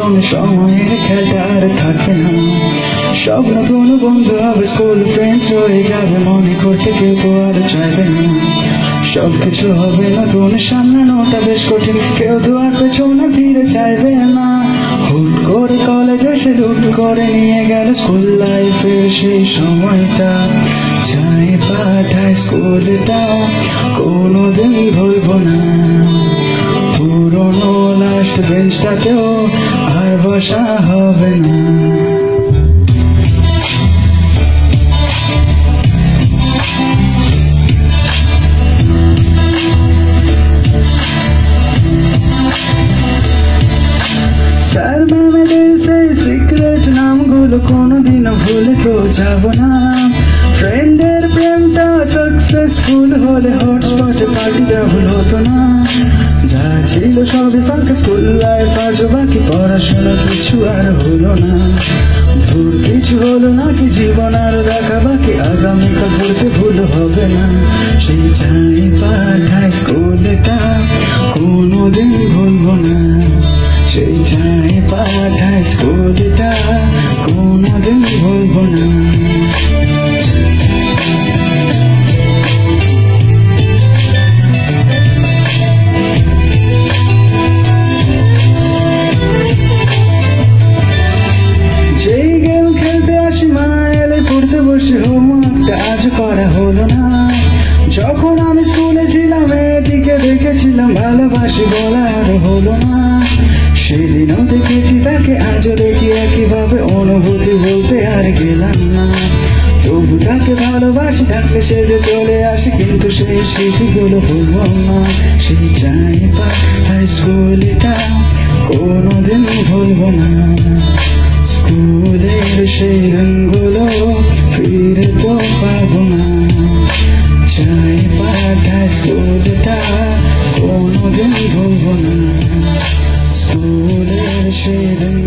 নতুন সময়ের খেলা আর থাকে না। সব নতুন বন্ধু হবে, স্কুল ফ্রেন্ডস হয়ে যাবে, মনে করতে কেউ তো আর চাইবে না। সবকিছু হবে নতুন, সামলানোটা বেশ কঠিন, কেউ তো আর পেছনে ফিরে চাইবে না। হুট করে কলেজে এসে হুট করে নিয়ে গেল স্কুল লাইফের সেই সময়টা। যাই পাঠায় স্কুলটা কোনোদিন ভুলবো না। পুরনো লাস্ট বেঞ্চটাতেও আর বসা হবে না। স্যার ম্যামেদের সেই সিক্রেট নামগুলো কোনোদিনও ভুলে তো যাব না। ফ্রেন্ডের প্রেমটা সাকসেসফুল হলে হটস্পটে পার্টিটা ভুল হতো না। যা ছিল সবই ফাঁকা, স্কুল লাইফ আজ বাকি, পড়াশোনা কিছু আর হলো না। দূর কিছু হলো নাকি জীবন আর দেখা বাকি, আগামীকাল পড়তে ভুল হবে না। সেই যাই পাঠায় স্কুলটা কোনোদিন ভুলবো না। সেই যাই পাঠায় স্কুলটা কোনোদিন ভুলবো না। যেই গেম খেলতে আসি মা এলে পড়তে বসে, হোমওয়ার্কটা আজ করা হলো না। যখন আমি স্কুলে ছিলাম এদিকে দেখেছিলাম, ভালোবাসি বলা আর হলো না। সেদিনও দেখেছি তাকে, আজও দেখি একইভাবে, অনুভূতি বলতে আর গেলাম না। তবু তাকে ভালোবাসি, থাকলে সে যে চলে আসে, কিন্তু সেই স্মৃতিগুলো ভুলবো না। সেই যাই পাঠায় স্কুলটা কোনোদিন ভুলবো না। স্কুলের সেই দিনগুলো ফিরে তো পাবো না। যাই পাঠায় স্কুলটা কোনোদিন ভুলবো না। স্কুলের সেই দিন